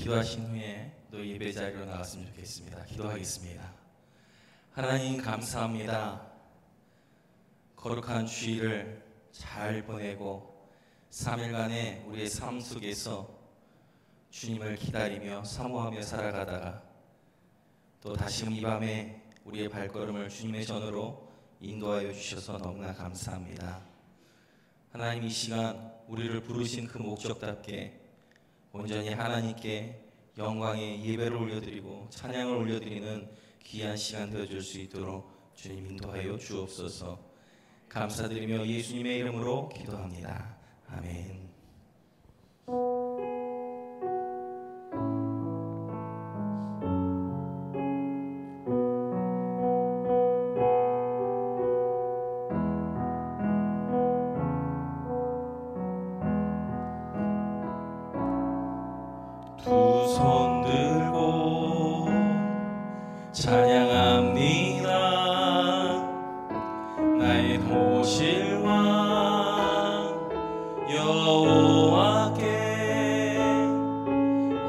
기도하신 후에 또 예배 자리로 나갔으면 좋겠습니다. 기도하겠습니다. 하나님 감사합니다. 거룩한 주일을 잘 보내고 3일간의 우리의 삶 속에서 주님을 기다리며 사모하며 살아가다가 또 다시 이 밤에 우리의 발걸음을 주님의 전으로 인도하여 주셔서 너무나 감사합니다. 하나님, 이 시간 우리를 부르신 그 목적답게 온전히 하나님께 영광의 예배를 올려드리고 찬양을 올려드리는 귀한 시간 되어줄 수 있도록 주님 인도하여 주옵소서. 감사드리며 예수님의 이름으로 기도합니다. 아멘. 두 손 들고 찬양합니다. 나의 도실 왕 여호와께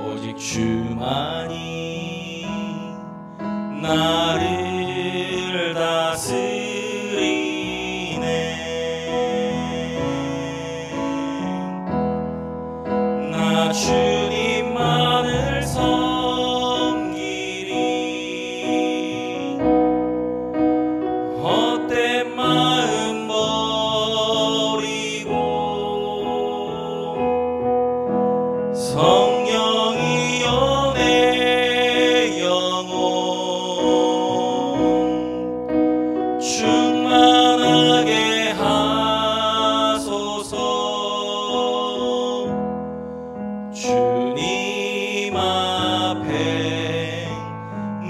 오직 주만이 나를 다스리네. 나 주님만을 섬기리. 헛된 마음 버리고 성령이여 내 영혼 충만하게 하소서. 주님 앞에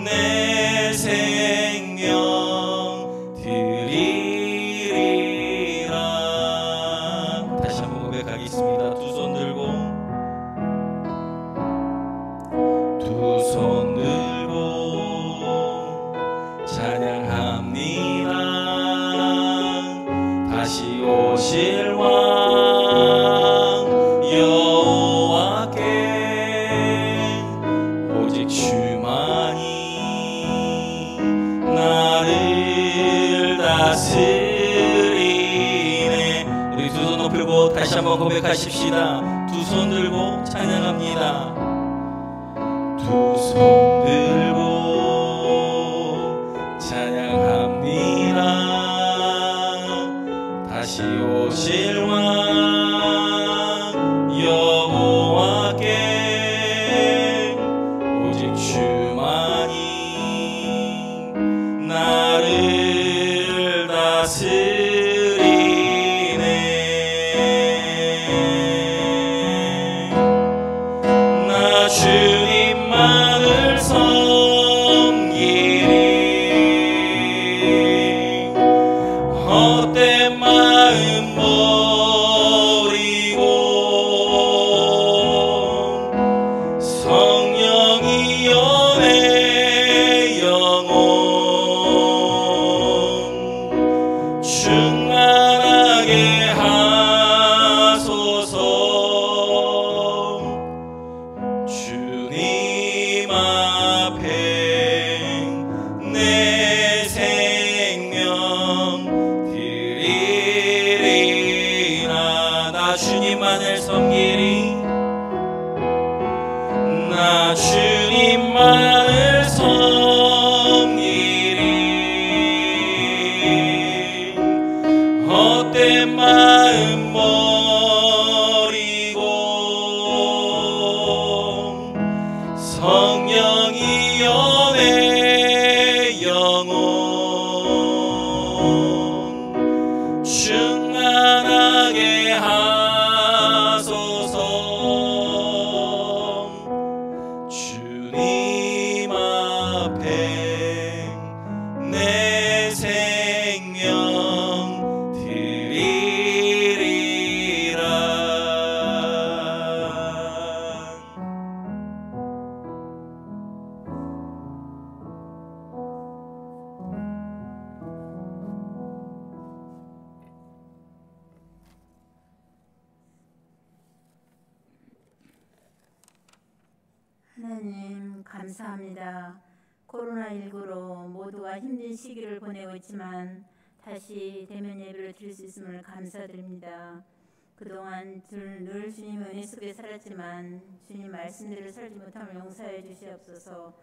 내 생명 드리리라. 다시 한번 고백하겠습니다. 두 손 들고 찬양합니다. 다시 오실 왕 여호와께 오직 주만이 나를 다스리네. 우리 두 손 높이고 다시 한번 고백하십시다. 두 손 들고 찬양합니다. 두 손 들고 찬양합니다. 다시 오실 왕 여호와께 오직 주만이 나를 다스리네. 나 주님만을 섬기리. 헛된 마음 버리고 성령이여 내 영혼 충만하게 하소서. 주님 앞에 내 생명 드리리라. 나 주님만을 섬기리. 나 주님만을 섬기리. 헛된 마음 버리고 성령이여 내 영혼 충만하게 하소서. 주님 앞에 내 생명 드리리라. 하나님 감사합니다. 코로나19로 모두가 힘든 시기를 보내고 있지만 다시 대면 예배를 드릴 수 있음을 감사드립니다. 그동안 늘 주님의 은혜 속에 살았지만 주님 말씀대로 살지 못함을 용서해 주시옵소서.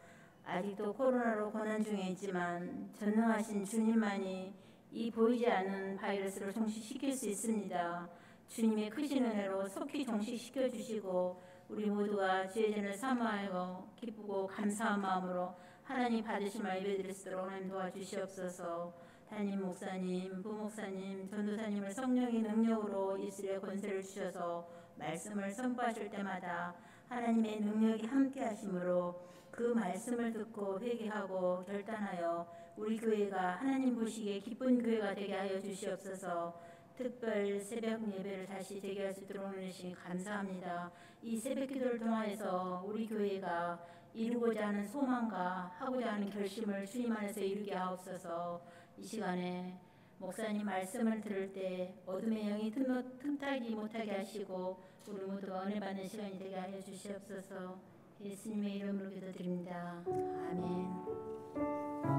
아직도 코로나로 고난 중에 있지만 전능하신 주님만이 이 보이지 않는 바이러스를 종식시킬 수 있습니다. 주님의 크신 은혜로 속히 종식시켜 주시고 우리 모두가 주의 전을 사모하고 기쁘고 감사한 마음으로 하나님 받으심을 예배드릴 수 있도록 하나님 도와주시옵소서. 담임 목사님, 부목사님, 전도사님을 성령의 능력으로 이스라엘 권세를 주셔서 말씀을 선포하실 때마다 하나님의 능력이 함께 하심으로 그 말씀을 듣고 회개하고 결단하여 우리 교회가 하나님 보시기에 기쁜 교회가 되게 하여 주시옵소서. 특별 새벽 예배를 다시 재개할 수 있도록 해주시니 감사합니다. 이 새벽 기도를 통하여서 우리 교회가 이루고자 하는 소망과 하고자 하는 결심을 주님 안에서 이루게 하옵소서. 이 시간에 목사님 말씀을 들을 때 어둠의 영이 틈타지 못하게 하시고 우리 모두가 은혜 받는 시간이 되게 하여 주시옵소서. 예수님의 이름으로 기도드립니다. 아멘.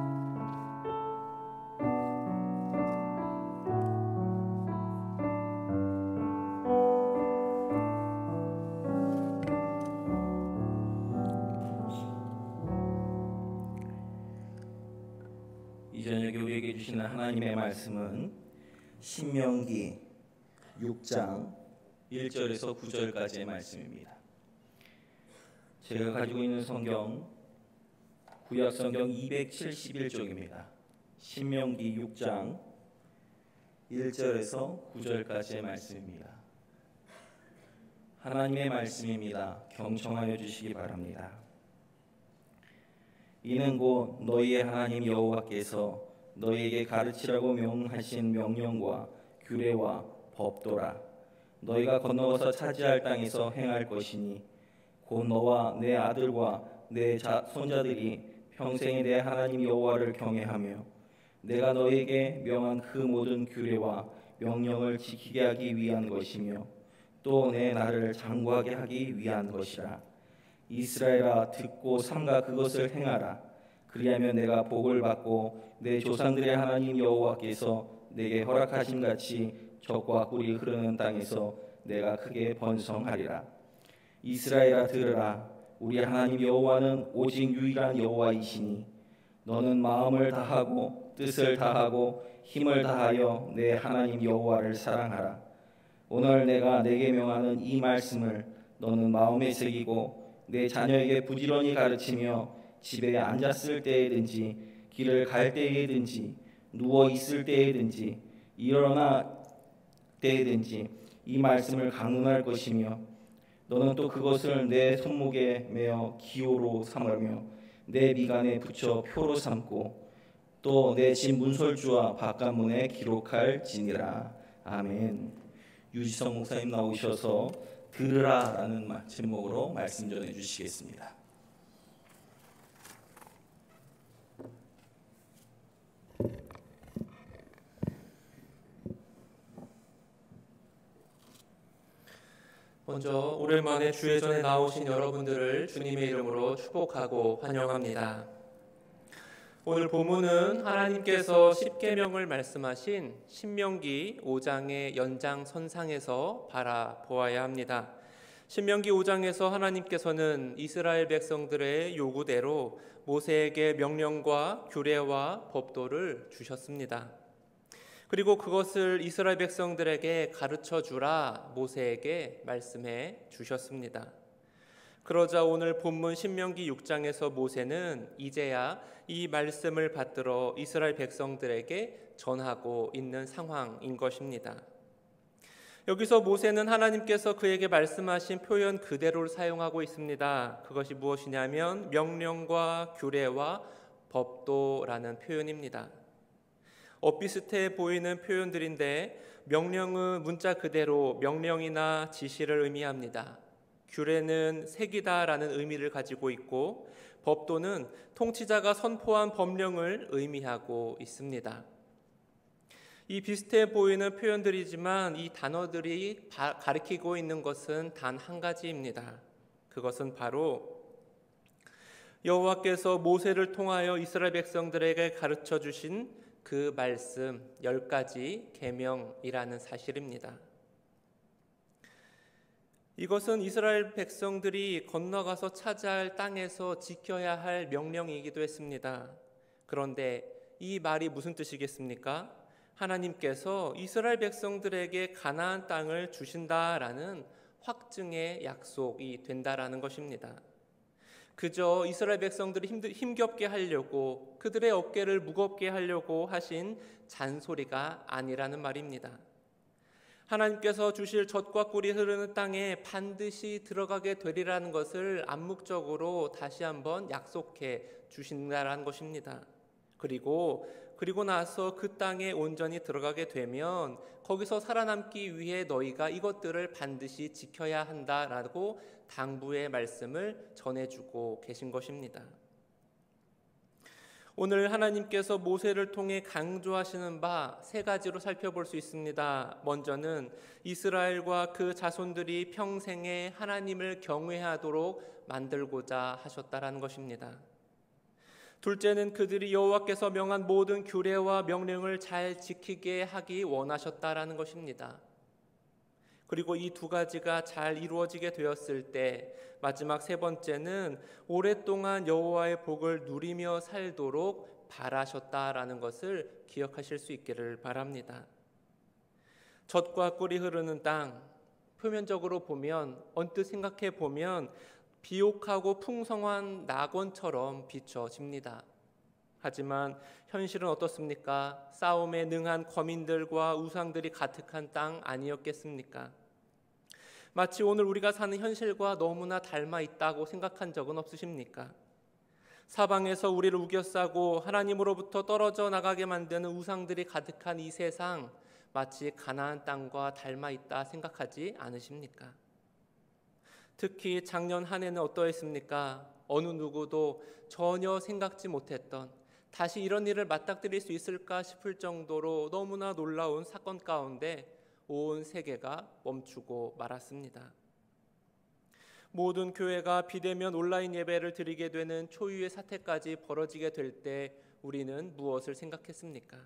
이 저녁에 우리에게 주시는 하나님의 말씀은 신명기 6장 1절에서 9절까지의 말씀입니다. 제가 가지고 있는 성경 구약 성경 271쪽입니다. 신명기 6장 1절에서 9절까지의 말씀입니다. 하나님의 말씀입니다. 경청하여 주시기 바랍니다. 이는 곧 너희의 하나님 여호와께서 너희에게 가르치라고 명하신 명령과 규례와 법도라. 너희가 건너가서 차지할 땅에서 행할 것이니 곧 너와 내 아들과 내 손자들이 평생에 내 하나님 여호와를 경외하며 내가 너희에게 명한 그 모든 규례와 명령을 지키게 하기 위한 것이며 또 내 나를 장구하게 하기 위한 것이라. 이스라엘아 듣고 삼가 그것을 행하라. 그리하면 내가 복을 받고 내 조상들의 하나님 여호와께서 내게 허락하신 같이 젖과 꿀이 흐르는 땅에서 내가 크게 번성하리라. 이스라엘아 들으라. 우리 하나님 여호와는 오직 유일한 여호와이시니 너는 마음을 다하고 뜻을 다하고 힘을 다하여 내 하나님 여호와를 사랑하라. 오늘 내가 내게 명하는 이 말씀을 너는 마음에 새기고 내 자녀에게 부지런히 가르치며 집에 앉았을 때에든지 길을 갈 때에든지 누워 있을 때에든지 일어나 때에든지 이 말씀을 강론할 것이며 너는 또 그것을 내 손목에 메어 기호로 삼으며 내 미간에 붙여 표로 삼고 또 내 집 문설주와 바깥문에 기록할지니라. 아멘. 유지성 목사님 나오셔서 들으라라는 제목으로 말씀 전해 주시겠습니다. 먼저 오랜만에 주의 전에 나오신 여러분들을 주님의 이름으로 축복하고 환영합니다. 오늘 본문은 하나님께서 십계명을 말씀하신 신명기 5장의 연장선상에서 바라보아야 합니다. 신명기 5장에서 하나님께서는 이스라엘 백성들의 요구대로 모세에게 명령과 규례와 법도를 주셨습니다. 그리고 그것을 이스라엘 백성들에게 가르쳐 주라 모세에게 말씀해 주셨습니다. 그러자 오늘 본문 신명기 6장에서 모세는 이제야 이 말씀을 받들어 이스라엘 백성들에게 전하고 있는 상황인 것입니다. 여기서 모세는 하나님께서 그에게 말씀하신 표현 그대로를 사용하고 있습니다. 그것이 무엇이냐면 명령과 규례와 법도라는 표현입니다. 엇비슷해 보이는 표현들인데 명령은 문자 그대로 명령이나 지시를 의미합니다. 규례는 색이다라는 의미를 가지고 있고 법도는 통치자가 선포한 법령을 의미하고 있습니다. 이 비슷해 보이는 표현들이지만 이 단어들이 가리키고 있는 것은 단 한 가지입니다. 그것은 바로 여호와께서 모세를 통하여 이스라엘 백성들에게 가르쳐 주신 그 말씀 10가지 계명이라는 사실입니다. 이것은 이스라엘 백성들이 건너가서 차지할 땅에서 지켜야 할 명령이기도 했습니다. 그런데 이 말이 무슨 뜻이겠습니까? 하나님께서 이스라엘 백성들에게 가나안 땅을 주신다라는 확증의 약속이 된다라는 것입니다. 그저 이스라엘 백성들이 힘겹게 하려고, 그들의 어깨를 무겁게 하려고 하신 잔소리가 아니라는 말입니다. 하나님께서 주실 젖과 꿀이 흐르는 땅에 반드시 들어가게 되리라는 것을 암묵적으로 다시 한번 약속해 주신다라는 것입니다. 그리고 나서 그 땅에 온전히 들어가게 되면 거기서 살아남기 위해 너희가 이것들을 반드시 지켜야 한다라고 당부의 말씀을 전해주고 계신 것입니다. 오늘 하나님께서 모세를 통해 강조하시는 바 3가지로 살펴볼 수 있습니다. 먼저는 이스라엘과 그 자손들이 평생에 하나님을 경외하도록 만들고자 하셨다라는 것입니다. 둘째는 그들이 여호와께서 명한 모든 규례와 명령을 잘 지키게 하기 원하셨다라는 것입니다. 그리고 이 2가지가 잘 이루어지게 되었을 때 마지막 3번째는 오랫동안 여호와의 복을 누리며 살도록 바라셨다라는 것을 기억하실 수 있기를 바랍니다. 젖과 꿀이 흐르는 땅, 표면적으로 보면, 언뜻 생각해 보면 비옥하고 풍성한 낙원처럼 비춰집니다. 하지만 현실은 어떻습니까? 싸움에 능한 거민들과 우상들이 가득한 땅 아니었겠습니까? 마치 오늘 우리가 사는 현실과 너무나 닮아 있다고 생각한 적은 없으십니까? 사방에서 우리를 우겨싸고 하나님으로부터 떨어져 나가게 만드는 우상들이 가득한 이 세상, 마치 가나안 땅과 닮아 있다 생각하지 않으십니까? 특히 작년 한 해는 어떠했습니까? 어느 누구도 전혀 생각지 못했던, 다시 이런 일을 맞닥뜨릴 수 있을까 싶을 정도로 너무나 놀라운 사건 가운데 온 세계가 멈추고 말았습니다. 모든 교회가 비대면 온라인 예배를 드리게 되는 초유의 사태까지 벌어지게 될 때 우리는 무엇을 생각했습니까?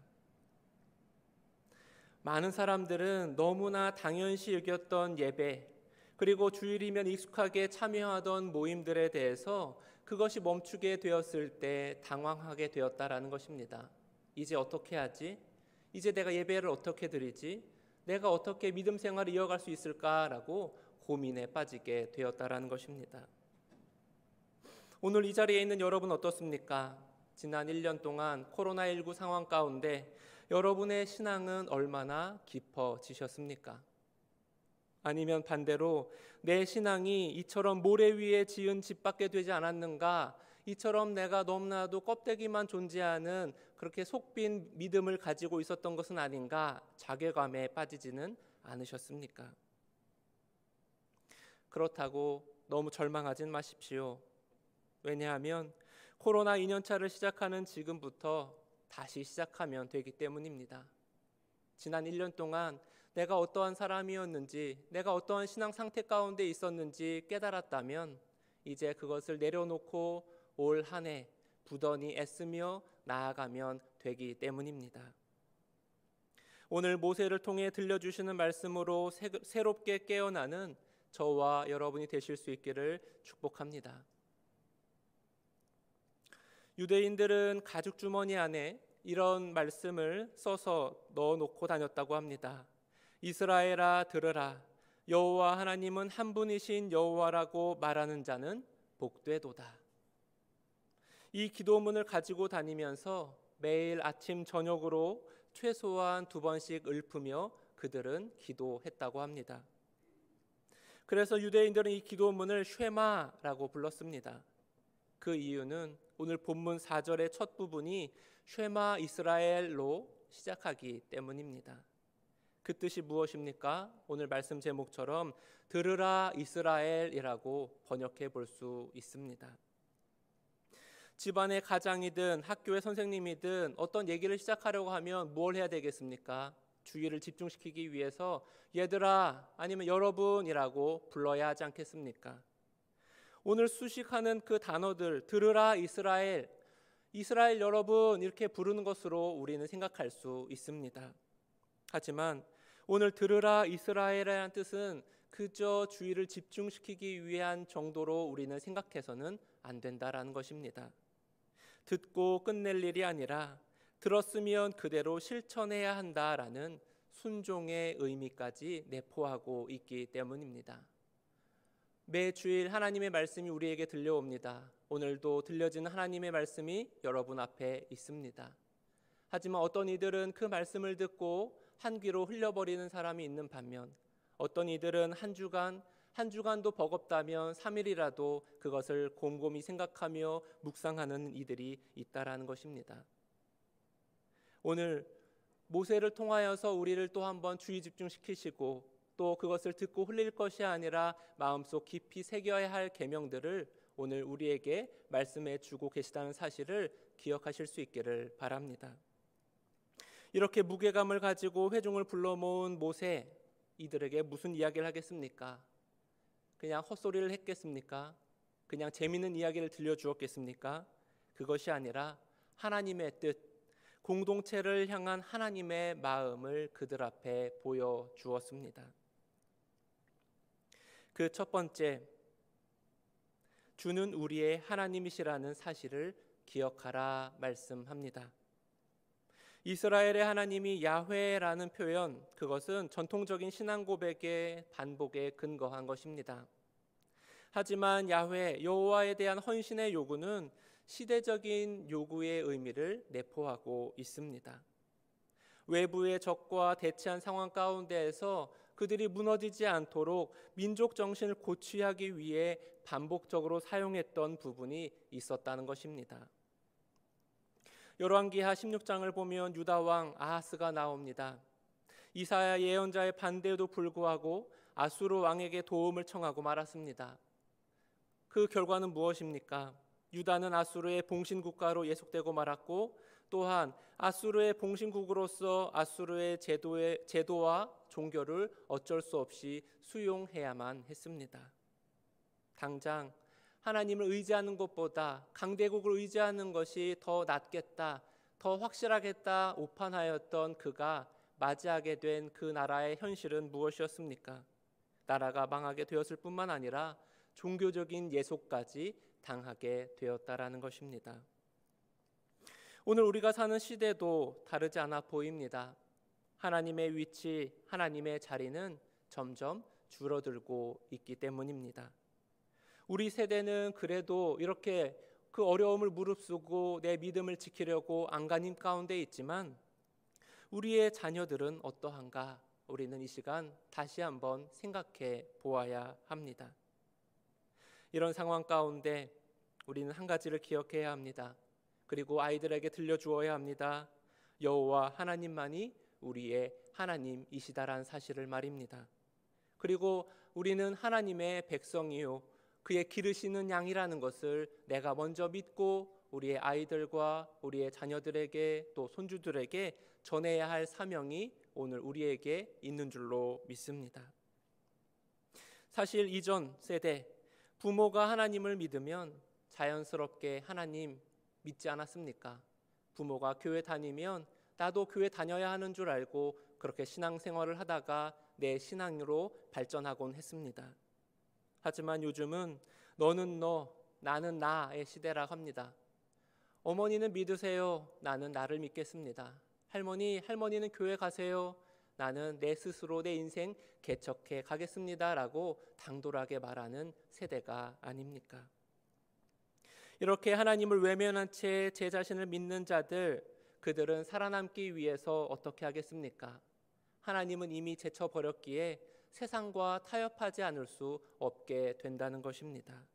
많은 사람들은 너무나 당연시 여겼던 예배, 그리고 주일이면 익숙하게 참여하던 모임들에 대해서 그것이 멈추게 되었을 때 당황하게 되었다라는 것입니다. 이제 어떻게 하지? 이제 내가 예배를 어떻게 드리지? 내가 어떻게 믿음 생활을 이어갈 수 있을까라고 고민에 빠지게 되었다라는 것입니다. 오늘 이 자리에 있는 여러분 어떻습니까? 지난 1년 동안 코로나19 상황 가운데 여러분의 신앙은 얼마나 깊어지셨습니까? 아니면 반대로 내 신앙이 이처럼 모래 위에 지은 집밖에 되지 않았는가? 이처럼 내가 너무나도 껍데기만 존재하는 그렇게 속빈 믿음을 가지고 있었던 것은 아닌가? 자괴감에 빠지지는 않으셨습니까? 그렇다고 너무 절망하진 마십시오. 왜냐하면 코로나 2년차를 시작하는 지금부터 다시 시작하면 되기 때문입니다. 지난 1년 동안 내가 어떠한 사람이었는지, 내가 어떠한 신앙 상태 가운데 있었는지 깨달았다면 이제 그것을 내려놓고 올 한 해 부단히 애쓰며 나아가면 되기 때문입니다. 오늘 모세를 통해 들려주시는 말씀으로 새롭게 깨어나는 저와 여러분이 되실 수 있기를 축복합니다. 유대인들은 가죽 주머니 안에 이런 말씀을 써서 넣어놓고 다녔다고 합니다. 이스라엘아 들으라, 여호와 하나님은 한 분이신 여호와라고 말하는 자는 복되도다. 이 기도문을 가지고 다니면서 매일 아침 저녁으로 최소한 2번씩 읊으며 그들은 기도했다고 합니다. 그래서 유대인들은 이 기도문을 쉐마라고 불렀습니다. 그 이유는 오늘 본문 4절의 첫 부분이 쉐마 이스라엘로 시작하기 때문입니다. 그 뜻이 무엇입니까? 오늘 말씀 제목처럼 들으라 이스라엘이라고 번역해 볼 수 있습니다. 집안의 가장이든 학교의 선생님이든 어떤 얘기를 시작하려고 하면 뭘 해야 되겠습니까? 주의를 집중시키기 위해서 얘들아 아니면 여러분이라고 불러야 하지 않겠습니까? 오늘 수식하는 그 단어들, 들으라 이스라엘, 이스라엘 여러분 이렇게 부르는 것으로 우리는 생각할 수 있습니다. 하지만 오늘 들으라 이스라엘이라는 뜻은 그저 주의를 집중시키기 위한 정도로 우리는 생각해서는 안 된다라는 것입니다. 듣고 끝낼 일이 아니라 들었으면 그대로 실천해야 한다라는 순종의 의미까지 내포하고 있기 때문입니다. 매 주일 하나님의 말씀이 우리에게 들려옵니다. 오늘도 들려지는 하나님의 말씀이 여러분 앞에 있습니다. 하지만 어떤 이들은 그 말씀을 듣고 한 귀로 흘려버리는 사람이 있는 반면 어떤 이들은 한 주간도 버겁다면 3일이라도 그것을 곰곰이 생각하며 묵상하는 이들이 있다라는 것입니다. 오늘 모세를 통하여서 우리를 또 한번 주의 집중시키시고 또 그것을 듣고 흘릴 것이 아니라 마음속 깊이 새겨야 할 계명들을 오늘 우리에게 말씀해 주고 계시다는 사실을 기억하실 수 있기를 바랍니다. 이렇게 무게감을 가지고 회중을 불러 모은 모세, 이들에게 무슨 이야기를 하겠습니까? 그냥 헛소리를 했겠습니까? 그냥 재미있는 이야기를 들려주었겠습니까? 그것이 아니라 하나님의 뜻, 공동체를 향한 하나님의 마음을 그들 앞에 보여주었습니다. 그 첫 번째, 주는 우리의 하나님이시라는 사실을 기억하라 말씀합니다. 이스라엘의 하나님이 야훼라는 표현, 그것은 전통적인 신앙 고백의 반복에 근거한 것입니다. 하지만 야훼, 여호와에 대한 헌신의 요구는 시대적인 요구의 의미를 내포하고 있습니다. 외부의 적과 대치한 상황 가운데에서 그들이 무너지지 않도록 민족 정신을 고취하기 위해 반복적으로 사용했던 부분이 있었다는 것입니다. 열왕기하 16장을 보면 유다 왕 아하스가 나옵니다. 이사야 예언자의 반대에도 불구하고 아수르 왕에게 도움을 청하고 말았습니다. 그 결과는 무엇입니까? 유다는 아수르의 봉신국가로 예속되고 말았고 또한 아수르의 봉신국으로서 아수르의 제도와 종교를 어쩔 수 없이 수용해야만 했습니다. 당장 하나님을 의지하는 것보다 강대국을 의지하는 것이 더 낫겠다, 더 확실하겠다 오판하였던 그가 맞이하게 된 그 나라의 현실은 무엇이었습니까? 나라가 망하게 되었을 뿐만 아니라 종교적인 예속까지 당하게 되었다라는 것입니다. 오늘 우리가 사는 시대도 다르지 않아 보입니다. 하나님의 위치, 하나님의 자리는 점점 줄어들고 있기 때문입니다. 우리 세대는 그래도 이렇게 그 어려움을 무릅쓰고 내 믿음을 지키려고 안간힘 가운데 있지만 우리의 자녀들은 어떠한가? 우리는 이 시간 다시 한번 생각해 보아야 합니다. 이런 상황 가운데 우리는 한 가지를 기억해야 합니다. 그리고 아이들에게 들려주어야 합니다. 여호와 하나님만이 우리의 하나님이시다라는 사실을 말입니다. 그리고 우리는 하나님의 백성이요 그의 기르시는 양이라는 것을 내가 먼저 믿고 우리의 아이들과 우리의 자녀들에게 또 손주들에게 전해야 할 사명이 오늘 우리에게 있는 줄로 믿습니다. 사실 이전 세대 부모가 하나님을 믿으면 자연스럽게 하나님 믿지 않았습니까? 부모가 교회 다니면 나도 교회 다녀야 하는 줄 알고 그렇게 신앙생활을 하다가 내 신앙으로 발전하곤 했습니다. 하지만 요즘은 너는 너, 나는 나의 시대라고 합니다. 어머니는 믿으세요. 나는 나를 믿겠습니다. 할머니는 교회 가세요. 나는 내 스스로 내 인생 개척해 가겠습니다. 라고 당돌하게 말하는 세대가 아닙니까? 이렇게 하나님을 외면한 채 제 자신을 믿는 자들, 그들은 살아남기 위해서 어떻게 하겠습니까? 하나님은 이미 제쳐버렸기에 세상과 타협하지 않을 수 없게 된다는 것입니다.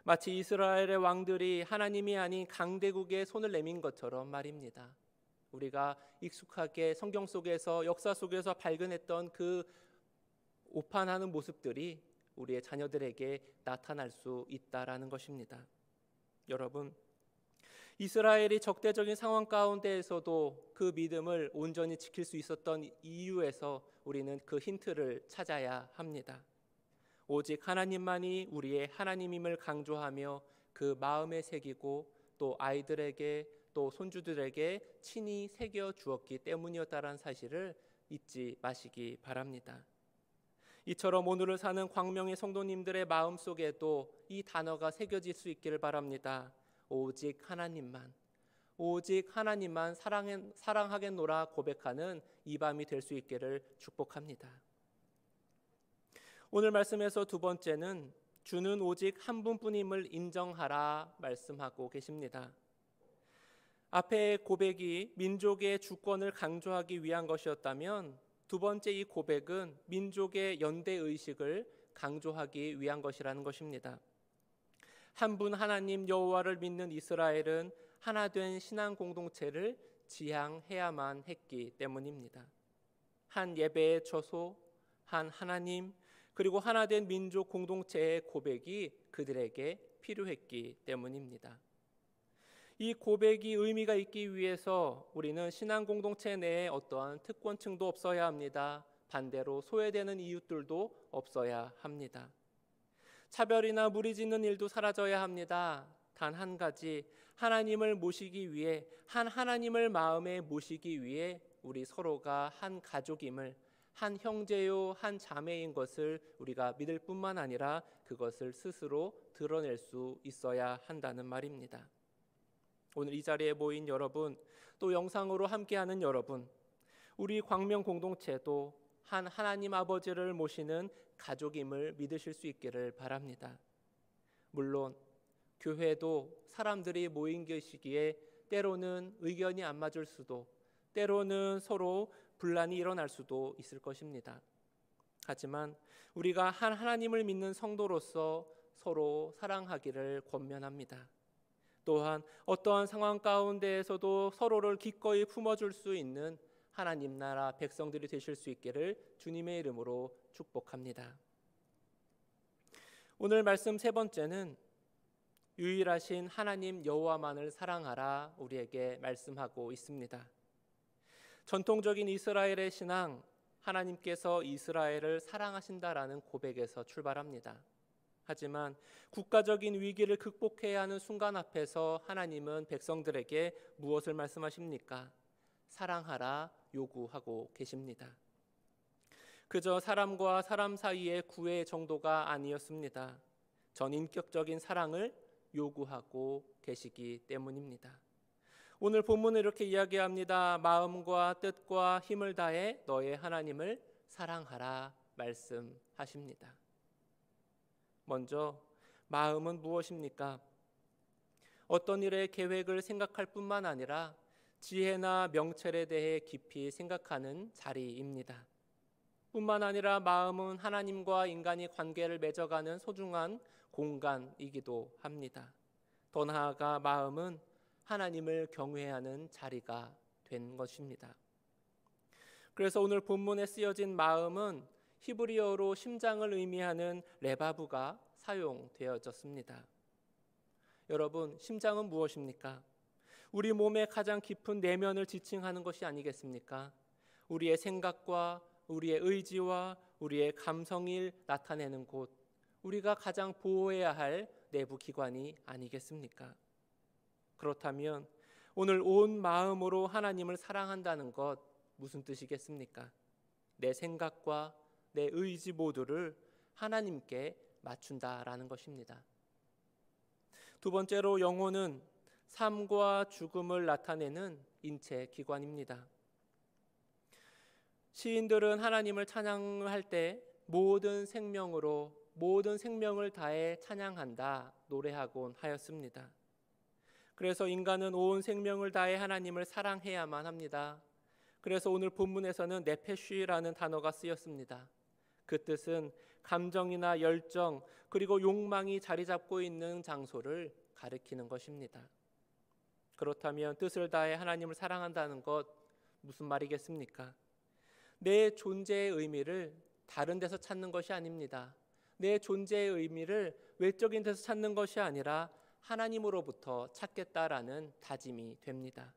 마치 이스라엘의 왕들이 하나님이 아닌 강대국에 손을 내민 것처럼 말입니다. 우리가 익숙하게 성경 속에서 역사 속에서 발견했던 그 오판하는 모습들이 우리의 자녀들에게 나타날 수 있다라는 것입니다. 여러분, 이스라엘이 적대적인 상황 가운데에서도 그 믿음을 온전히 지킬 수 있었던 이유에서 우리는 그 힌트를 찾아야 합니다. 오직 하나님만이 우리의 하나님임을 강조하며 그 마음에 새기고 또 아이들에게 또 손주들에게 친히 새겨 주었기 때문이었다라는 사실을 잊지 마시기 바랍니다. 이처럼 오늘을 사는 광명의 성도님들의 마음속에도 이 단어가 새겨질 수 있기를 바랍니다. 오직 하나님만, 오직 하나님만 사랑하겠노라 고백하는 이 밤이 될 수 있기를 축복합니다. 오늘 말씀에서 두 번째는 주는 오직 한 분뿐임을 인정하라 말씀하고 계십니다. 앞의 고백이 민족의 주권을 강조하기 위한 것이었다면 두 번째 이 고백은 민족의 연대의식을 강조하기 위한 것이라는 것입니다. 한 분 하나님 여호와를 믿는 이스라엘은 하나 된 신앙 공동체를 지향해야만 했기 때문입니다. 한 예배의 처소, 한 하나님, 그리고 하나 된 민족 공동체의 고백이 그들에게 필요했기 때문입니다. 이 고백이 의미가 있기 위해서 우리는 신앙 공동체 내에 어떠한 특권층도 없어야 합니다. 반대로 소외되는 이웃들도 없어야 합니다. 차별이나 무리짓는 일도 사라져야 합니다. 단 한 가지, 하나님을 모시기 위해, 한 하나님을 마음에 모시기 위해 우리 서로가 한 가족임을, 한 형제요 한 자매인 것을 우리가 믿을 뿐만 아니라 그것을 스스로 드러낼 수 있어야 한다는 말입니다. 오늘 이 자리에 모인 여러분, 또 영상으로 함께하는 여러분, 우리 광명 공동체도 한 하나님 아버지를 모시는 가족임을 믿으실 수 있기를 바랍니다. 물론 교회도 사람들이 모인 것이기에 때로는 의견이 안 맞을 수도, 때로는 서로 분란이 일어날 수도 있을 것입니다. 하지만 우리가 한 하나님을 믿는 성도로서 서로 사랑하기를 권면합니다. 또한 어떠한 상황 가운데에서도 서로를 기꺼이 품어줄 수 있는 하나님 나라 백성들이 되실 수 있기를 주님의 이름으로 축복합니다. 오늘 말씀 세 번째는 유일하신 하나님 여호와만을 사랑하라 우리에게 말씀하고 있습니다. 전통적인 이스라엘의 신앙, 하나님께서 이스라엘을 사랑하신다라는 고백에서 출발합니다. 하지만 국가적인 위기를 극복해야 하는 순간 앞에서 하나님은 백성들에게 무엇을 말씀하십니까? 사랑하라 요구하고 계십니다. 그저 사람과 사람 사이의 구애 정도가 아니었습니다. 전인격적인 사랑을 요구하고 계시기 때문입니다. 오늘 본문은 이렇게 이야기합니다. 마음과 뜻과 힘을 다해 너의 하나님을 사랑하라 말씀하십니다. 먼저 마음은 무엇입니까? 어떤 일의 계획을 생각할 뿐만 아니라 지혜나 명철에 대해 깊이 생각하는 자리입니다. 뿐만 아니라 마음은 하나님과 인간이 관계를 맺어가는 소중한 공간이기도 합니다. 더 나아가 마음은 하나님을 경외하는 자리가 된 것입니다. 그래서 오늘 본문에 쓰여진 마음은 히브리어로 심장을 의미하는 레바브가 사용되어졌습니다. 여러분, 심장은 무엇입니까? 우리 몸의 가장 깊은 내면을 지칭하는 것이 아니겠습니까? 우리의 생각과 우리의 의지와 우리의 감성을 나타내는 곳, 우리가 가장 보호해야 할 내부 기관이 아니겠습니까? 그렇다면 오늘 온 마음으로 하나님을 사랑한다는 것 무슨 뜻이겠습니까? 내 생각과 내 의지 모두를 하나님께 맞춘다라는 것입니다. 두 번째로 영혼은 삶과 죽음을 나타내는 인체 기관입니다. 시인들은 하나님을 찬양할 때 모든 생명으로 모든 생명을 다해 찬양한다 노래하곤 하였습니다. 그래서 인간은 온 생명을 다해 하나님을 사랑해야만 합니다. 그래서 오늘 본문에서는 네페쉬라는 단어가 쓰였습니다. 그 뜻은 감정이나 열정 그리고 욕망이 자리 잡고 있는 장소를 가리키는 것입니다. 그렇다면 뜻을 다해 하나님을 사랑한다는 것 무슨 말이겠습니까? 내 존재의 의미를 다른 데서 찾는 것이 아닙니다. 내 존재의 의미를 외적인 데서 찾는 것이 아니라 하나님으로부터 찾겠다라는 다짐이 됩니다.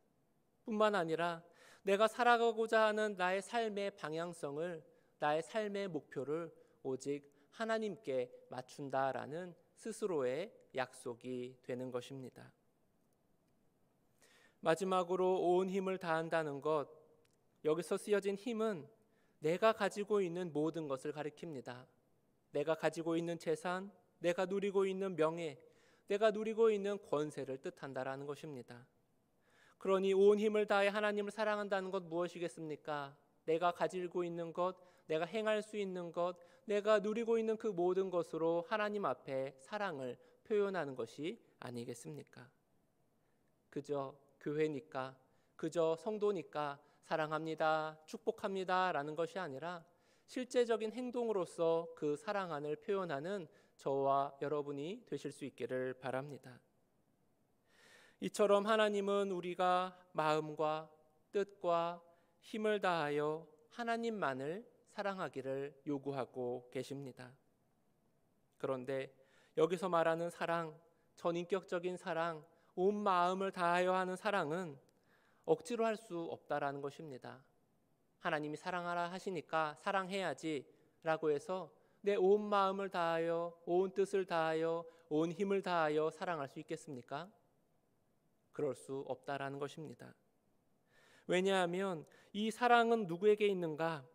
뿐만 아니라 내가 살아가고자 하는 나의 삶의 방향성을, 나의 삶의 목표를 오직 하나님께 맞춘다라는 스스로의 약속이 되는 것입니다. 마지막으로 온 힘을 다한다는 것, 여기서 쓰여진 힘은 내가 가지고 있는 모든 것을 가리킵니다. 내가 가지고 있는 재산, 내가 누리고 있는 명예, 내가 누리고 있는 권세를 뜻한다라는 것입니다. 그러니 온 힘을 다해 하나님을 사랑한다는 것 무엇이겠습니까? 내가 가지고 있는 것, 내가 행할 수 있는 것, 내가 누리고 있는 그 모든 것으로 하나님 앞에 사랑을 표현하는 것이 아니겠습니까? 그저 교회니까, 그저 성도니까 사랑합니다, 축복합니다 라는 것이 아니라 실제적인 행동으로서 그 사랑을 표현하는 저와 여러분이 되실 수 있기를 바랍니다. 이처럼 하나님은 우리가 마음과 뜻과 힘을 다하여 하나님만을 사랑하기를 요구하고 계십니다. 그런데 여기서 말하는 사랑, 전인격적인 사랑, 온 마음을 다하여 하는 사랑은 억지로 할 수 없다라는 것입니다. 하나님이 사랑하라 하시니까 사랑해야지 라고 해서 내 온 마음을 다하여, 온 뜻을 다하여, 온 힘을 다하여 사랑할 수 있겠습니까? 그럴 수 없다라는 것입니다. 왜냐하면 이 사랑은 누구에게 있는가?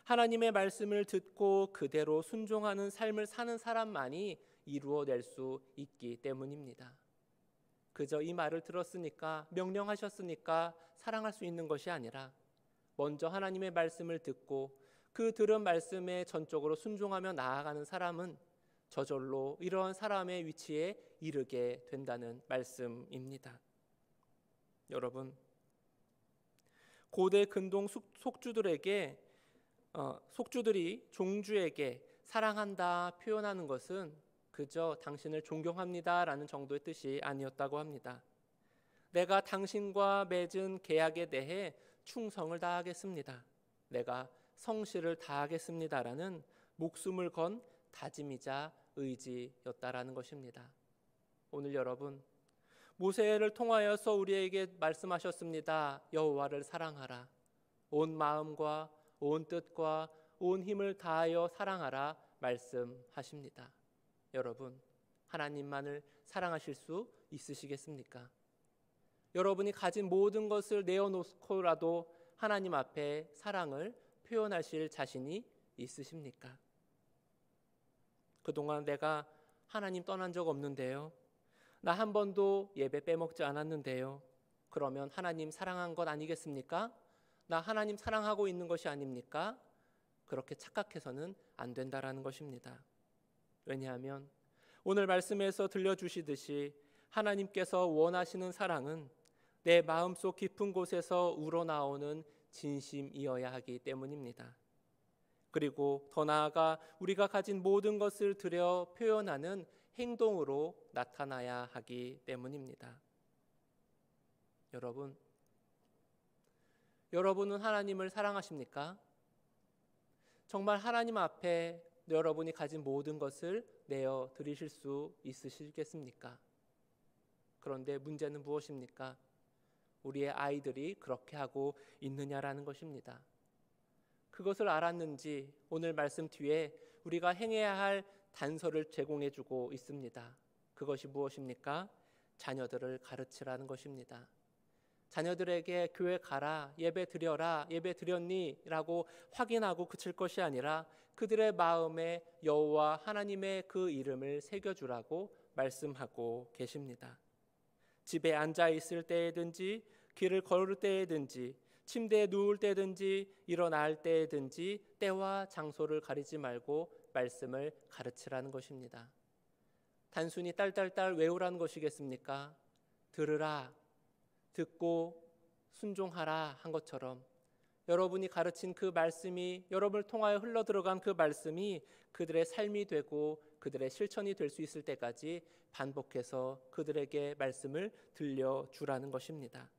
하나님의 말씀을 듣고 그대로 순종하는 삶을 사는 사람만이 이루어낼 수 있기 때문입니다. 그저 이 말을 들었으니까, 명령하셨으니까 사랑할 수 있는 것이 아니라 먼저 하나님의 말씀을 듣고 그 들은 말씀에 전적으로 순종하며 나아가는 사람은 저절로 이러한 사람의 위치에 이르게 된다는 말씀입니다. 여러분, 고대 근동 속주들이 종주에게 사랑한다 표현하는 것은 그저 당신을 존경합니다 라는 정도의 뜻이 아니었다고 합니다. 내가 당신과 맺은 계약에 대해 충성을 다하겠습니다. 내가 성실을 다하겠습니다 라는 목숨을 건 다짐이자 의지였다라는 것입니다. 오늘 여러분, 모세를 통하여서 우리에게 말씀하셨습니다. 여호와를 사랑하라. 온 마음과 온 뜻과 온 힘을 다하여 사랑하라 말씀하십니다. 여러분, 하나님만을 사랑하실 수 있으시겠습니까? 여러분이 가진 모든 것을 내어놓고라도 하나님 앞에 사랑을 표현하실 자신이 있으십니까? 그동안 내가 하나님 떠난 적 없는데요. 나 한 번도 예배 빼먹지 않았는데요. 그러면 하나님 사랑한 것 아니겠습니까? 나 하나님 사랑하고 있는 것이 아닙니까? 그렇게 착각해서는 안 된다라는 것입니다. 왜냐하면 오늘 말씀에서 들려주시듯이 하나님께서 원하시는 사랑은 내 마음속 깊은 곳에서 우러나오는 진심이어야 하기 때문입니다. 그리고 더 나아가 우리가 가진 모든 것을 들여 표현하는 행동으로 나타나야 하기 때문입니다. 여러분은 하나님을 사랑하십니까? 정말 하나님 앞에 여러분이 가진 모든 것을 내어 드리실 수 있으시겠습니까? 그런데 문제는 무엇입니까? 우리의 아이들이 그렇게 하고 있느냐라는 것입니다. 그것을 알았는지 오늘 말씀 뒤에 우리가 행해야 할 단서를 제공해주고 있습니다. 그것이 무엇입니까? 자녀들을 가르치라는 것입니다. 자녀들에게 교회 가라, 예배 드려라, 예배 드렸니? 라고 확인하고 그칠 것이 아니라 그들의 마음에 여호와 하나님의 그 이름을 새겨주라고 말씀하고 계십니다. 집에 앉아 있을 때든지 길을 걸을 때든지 침대에 누울 때든지 일어날 때든지 때와 장소를 가리지 말고 말씀을 가르치라는 것입니다. 단순히 딸딸딸 외우라는 것이겠습니까? 들으라, 듣고 순종하라 한 것처럼 여러분이 가르친 그 말씀이, 여러분을 통하여 흘러들어간 그 말씀이 그들의 삶이 되고 그들의 실천이 될 수 있을 때까지 반복해서 그들에게 말씀을 들려주라는 것입니다.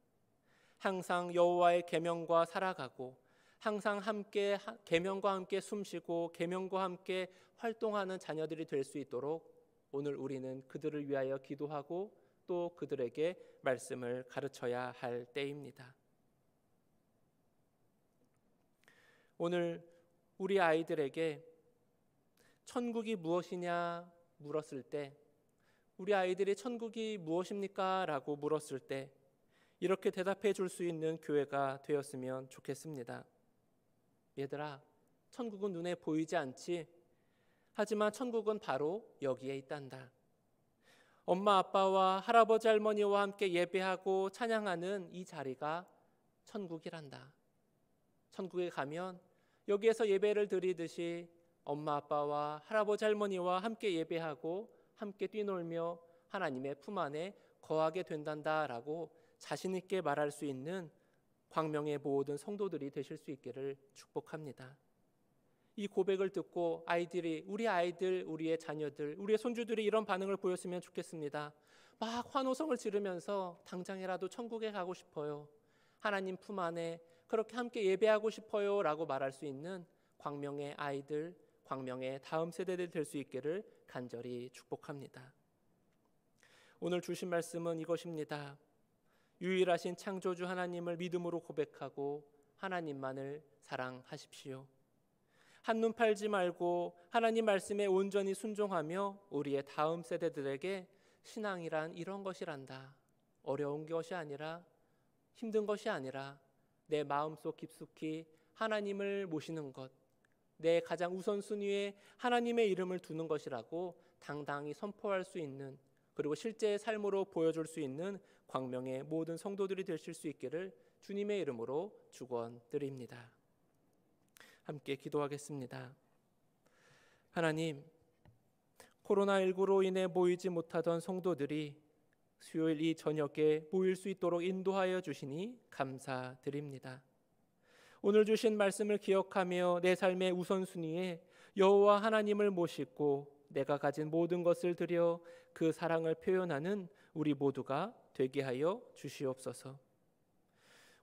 항상 여호와의 계명과 살아가고 항상 함께 계명과 함께 숨쉬고 계명과 함께 활동하는 자녀들이 될 수 있도록 오늘 우리는 그들을 위하여 기도하고 또 그들에게 말씀을 가르쳐야 할 때입니다. 오늘 우리 아이들에게 천국이 무엇이냐 물었을 때, 우리 아이들이 천국이 무엇입니까? 라고 물었을 때 이렇게 대답해 줄 수 있는 교회가 되었으면 좋겠습니다. 얘들아, 천국은 눈에 보이지 않지? 하지만 천국은 바로 여기에 있단다. 엄마 아빠와 할아버지 할머니와 함께 예배하고 찬양하는 이 자리가 천국이란다. 천국에 가면 여기에서 예배를 드리듯이 엄마 아빠와 할아버지 할머니와 함께 예배하고 함께 뛰놀며 하나님의 품 안에 거하게 된단다라고 자신 있게 말할 수 있는 광명의 모든 성도들이 되실 수 있기를 축복합니다. 이 고백을 듣고 우리 아이들, 우리의 자녀들, 우리의 손주들이 이런 반응을 보였으면 좋겠습니다. 막 환호성을 지르면서 당장이라도 천국에 가고 싶어요, 하나님 품 안에 그렇게 함께 예배하고 싶어요 라고 말할 수 있는 광명의 아이들, 광명의 다음 세대들이 될 수 있기를 간절히 축복합니다. 오늘 주신 말씀은 이것입니다. 유일하신 창조주 하나님을 믿음으로 고백하고 하나님만을 사랑하십시오. 한눈 팔지 말고 하나님 말씀에 온전히 순종하며 우리의 다음 세대들에게 신앙이란 이런 것이란다, 어려운 것이 아니라 힘든 것이 아니라 내 마음속 깊숙이 하나님을 모시는 것, 내 가장 우선순위에 하나님의 이름을 두는 것이라고 당당히 선포할 수 있는, 그리고 실제의 삶으로 보여줄 수 있는 광명의 모든 성도들이 되실 수 있기를 주님의 이름으로 축원드립니다. 함께 기도하겠습니다. 하나님, 코로나19로 인해 모이지 못하던 성도들이 수요일 이 저녁에 모일 수 있도록 인도하여 주시니 감사드립니다. 오늘 주신 말씀을 기억하며 내 삶의 우선순위에 여호와 하나님을 모시고 내가 가진 모든 것을 드려 그 사랑을 표현하는 우리 모두가 되게 하여 주시옵소서.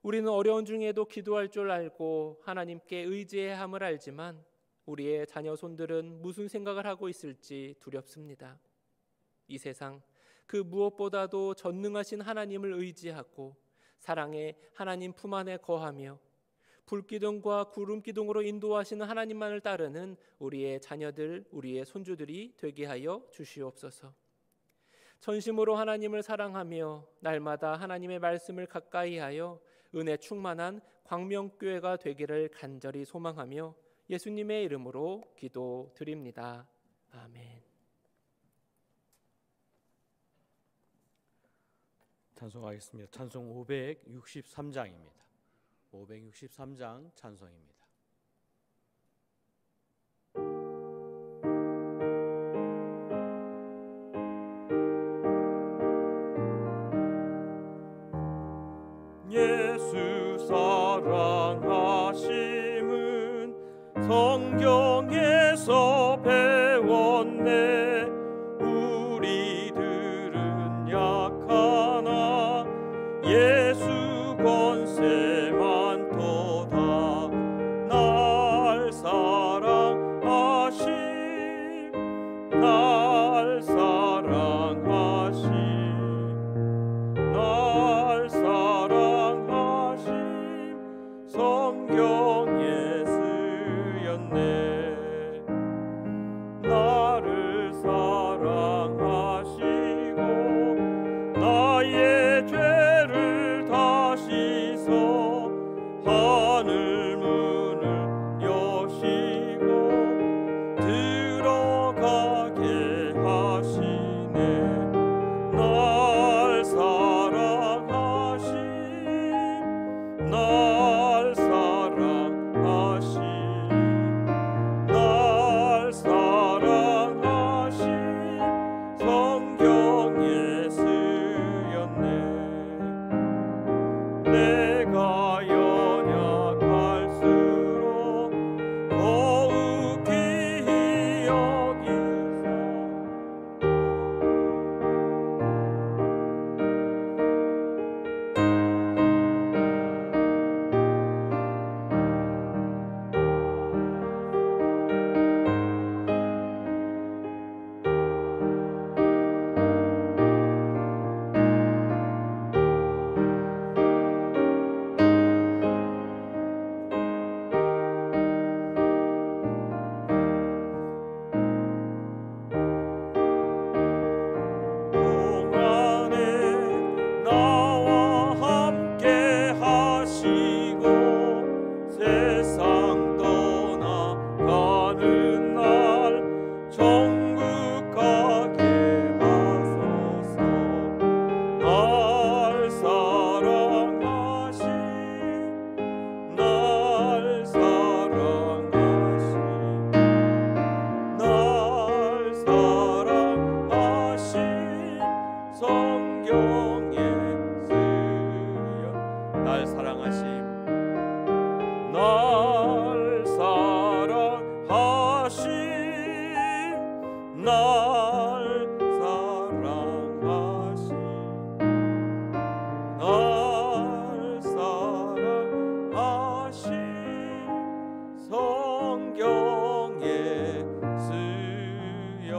우리는 어려운 중에도 기도할 줄 알고 하나님께 의지해야 함을 알지만 우리의 자녀 손들은 무슨 생각을 하고 있을지 두렵습니다. 이 세상 그 무엇보다도 전능하신 하나님을 의지하고 사랑의 하나님 품 안에 거하며 불기둥과 구름기둥으로 인도하시는 하나님만을 따르는 우리의 자녀들, 우리의 손주들이 되게 하여 주시옵소서. 전심으로 하나님을 사랑하며 날마다 하나님의 말씀을 가까이하여 은혜 충만한 광명교회가 되기를 간절히 소망하며 예수님의 이름으로 기도드립니다. 아멘. 찬송하겠습니다. 찬송 563장입니다. 563장 찬송입니다. 예수 사랑하심은 성경에서 배웠네. 우리들은 약하나 예수 권세 많도다. 날 사랑하심, 날 사랑하심, 날 사랑하심 성경에 쓰였네. 나를 성경에 쓰였네.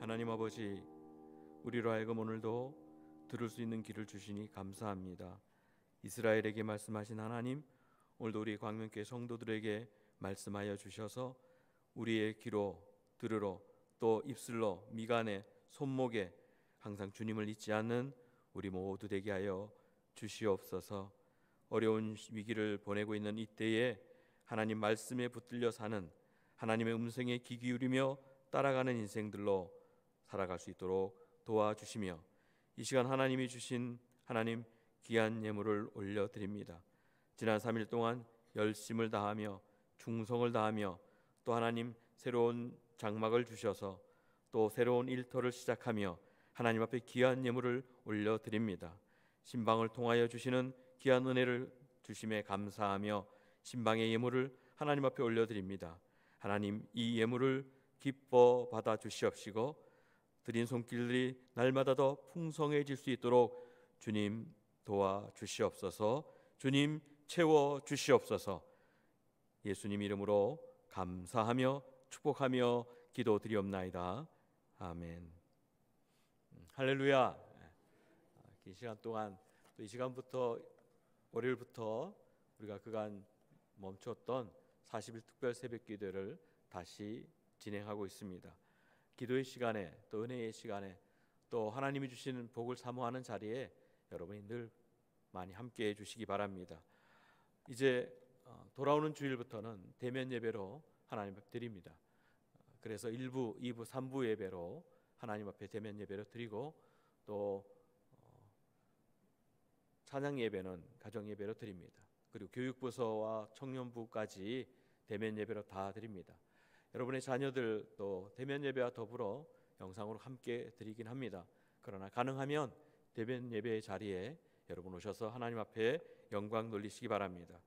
하나님 아버지, 우리로 하여금 오늘도 들을 수 있는 길을 주시니 감사합니다. 이스라엘에게 말씀하신 하나님, 오늘도 우리 광명교회 성도들에게 말씀하여 주셔서 우리의 귀로 들으러 또 입술로 미간에 손목에 항상 주님을 잊지 않는 우리 모두 되게 하여 주시옵소서. 어려운 위기를 보내고 있는 이때에 하나님 말씀에 붙들려 사는, 하나님의 음성에 귀 기울이며 따라가는 인생들로 살아갈 수 있도록 도와주시며, 이 시간 하나님이 주신 하나님 귀한 예물을 올려드립니다. 지난 3일 동안 열심을 다하며 충성을 다하며 또 하나님 새로운 장막을 주셔서 또 새로운 일터를 시작하며 하나님 앞에 귀한 예물을 올려드립니다. 신방을 통하여 주시는 귀한 은혜를 주심에 감사하며 신방의 예물을 하나님 앞에 올려드립니다. 하나님, 이 예물을 기뻐 받아 주시옵시고 드린 손길들이 날마다 더 풍성해질 수 있도록 주님 도와주시옵소서. 주님 채워 주시옵소서. 예수님 이름으로 감사하며 축복하며 기도드리옵나이다. 아멘. 할렐루야. 이 시간 동안 또 이 시간부터 월요일부터 우리가 그간 멈췄던 40일 특별 새벽 기도를 다시 진행하고 있습니다. 기도의 시간에 또 은혜의 시간에 또 하나님이 주시는 복을 사모하는 자리에 여러분이 늘 많이 함께해 주시기 바랍니다. 이제 돌아오는 주일부터는 대면 예배로 하나님 앞에 드립니다. 그래서 1부, 2부, 3부 예배로 하나님 앞에 대면 예배로 드리고 또 찬양 예배는 가정 예배로 드립니다. 그리고 교육부서와 청년부까지 대면 예배로 다 드립니다. 여러분의 자녀들 또 대면 예배와 더불어 영상으로 함께 드리긴 합니다. 그러나 가능하면 대면 예배의 자리에 여러분 오셔서 하나님 앞에 영광 돌리시기 바랍니다.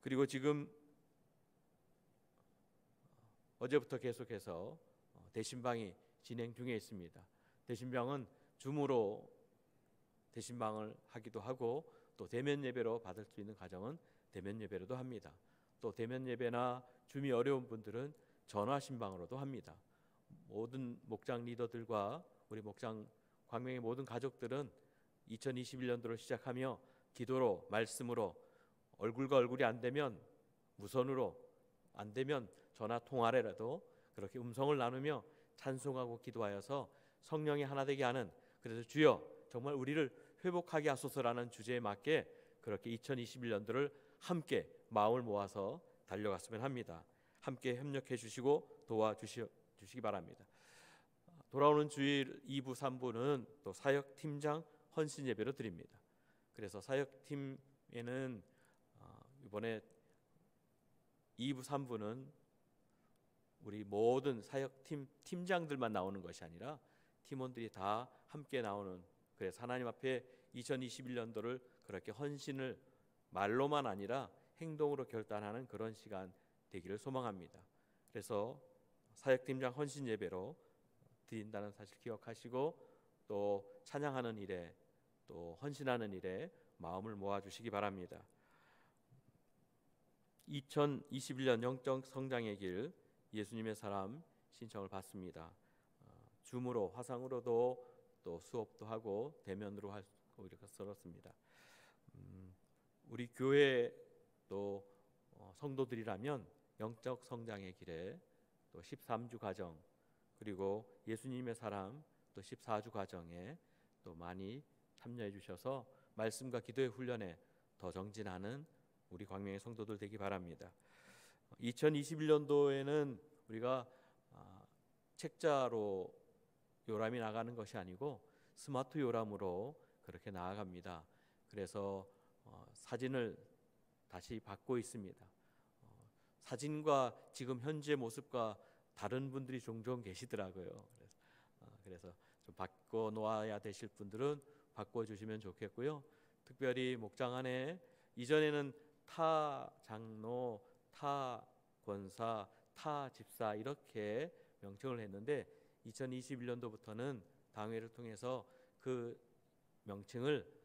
그리고 지금 어제부터 계속해서 대신방이 진행 중에 있습니다. 대신방은 줌으로 대신방을 하기도 하고 또 대면 예배로 받을 수 있는 가정은 대면 예배로도 합니다. 또 대면 예배나 줌이 어려운 분들은 전화 신방으로도 합니다. 모든 목장 리더들과 우리 목장 광명의 모든 가족들은 2021년도를 시작하며 기도로 말씀으로 얼굴과 얼굴이 안 되면 무선으로 안 되면 전화 통화라도 그렇게 음성을 나누며 찬송하고 기도하여서 성령이 하나 되게 하는, 그래서 주여 정말 우리를 회복하게 하소서라는 주제에 맞게 그렇게 2021년도를 함께 마음을 모아서 달려갔으면 합니다. 함께 협력해 주시고 도와주시기 바랍니다. 돌아오는 주일 2부 3부는 또 사역팀장 헌신 예배로 드립니다. 그래서 사역팀에는 이번에 2부 3부는 우리 모든 사역팀 팀장들만 나오는 것이 아니라 팀원들이 다 함께 나오는, 그래서 하나님 앞에 2021년도를 그렇게 헌신을 말로만 아니라 행동으로 결단하는 그런 시간 되기를 소망합니다. 그래서 사역팀장 헌신 예배로 드린다는 사실 기억하시고 또 찬양하는 일에 또 헌신하는 일에 마음을 모아주시기 바랍니다. 2021년 영적 성장의 길 예수님의 사람 신청을 받습니다. 줌으로 화상으로도 또 수업도 하고 대면으로 하고 이렇게 썰었습니다. 우리 교회 또 성도들이라면 영적 성장의 길에 또 13주 과정 그리고 예수님의 사람 또 14주 과정에 또 많이 참여해 주셔서 말씀과 기도의 훈련에 더 정진하는 우리 광명의 성도들 되기 바랍니다. 2021년도에는 우리가 책자로 요람이 나가는 것이 아니고 스마트 요람으로 그렇게 나아갑니다. 그래서 사진을 다시 받고 있습니다. 사진과 지금 현재 모습과 다른 분들이 종종 계시더라고요. 그래서 좀 바꿔 놓아야 되실 분들은 바꿔 주시면 좋겠고요. 특별히 목장 안에 이전에는 타 장로, 타 권사, 타 집사 이렇게 명칭을 했는데 2021년도부터는 당회를 통해서 그 명칭을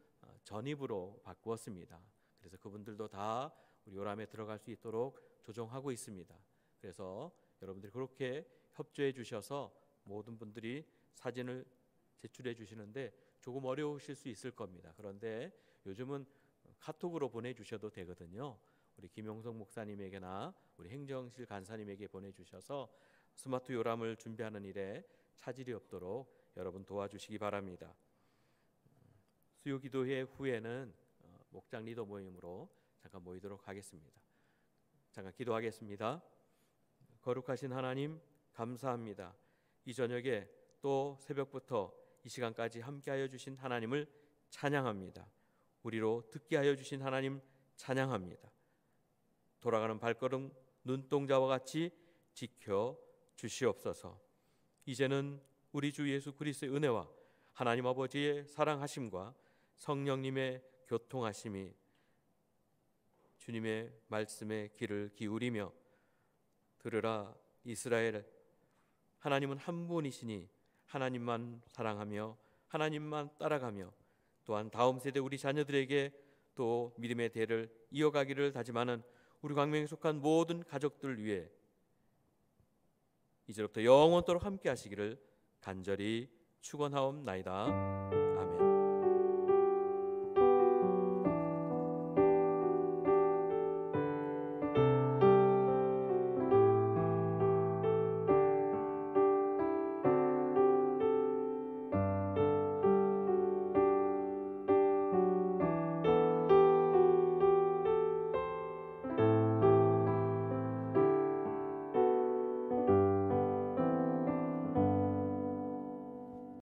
전입으로 바꾸었습니다. 그래서 그분들도 다 우리 요람에 들어갈 수 있도록 조정하고 있습니다. 그래서 여러분들이 그렇게 협조해 주셔서 모든 분들이 사진을 제출해 주시는데 조금 어려우실 수 있을 겁니다. 그런데 요즘은 카톡으로 보내주셔도 되거든요. 우리 김용석 목사님에게나 우리 행정실 간사님에게 보내주셔서 스마트 요람을 준비하는 일에 차질이 없도록 여러분 도와주시기 바랍니다. 수요기도회 후에는 목장 리더 모임으로 잠깐 모이도록 하겠습니다. 잠깐 기도하겠습니다. 거룩하신 하나님 감사합니다. 이 저녁에 또 새벽부터 이 시간까지 함께하여 주신 하나님을 찬양합니다. 우리로 듣게 하여 주신 하나님 찬양합니다. 돌아가는 발걸음 눈동자와 같이 지켜 주시옵소서. 이제는 우리 주 예수 그리스도의 은혜와 하나님 아버지의 사랑하심과 성령님의 교통하심이 주님의 말씀에 귀를 기울이며 들으라 이스라엘, 하나님은 한 분이시니 하나님만 사랑하며 하나님만 따라가며 또한 다음 세대 우리 자녀들에게 또 믿음의 대를 이어가기를 다짐하는 우리 광명에 속한 모든 가족들 위해 이제부터 영원토록 함께 하시기를 간절히 축원하옵나이다. 아멘.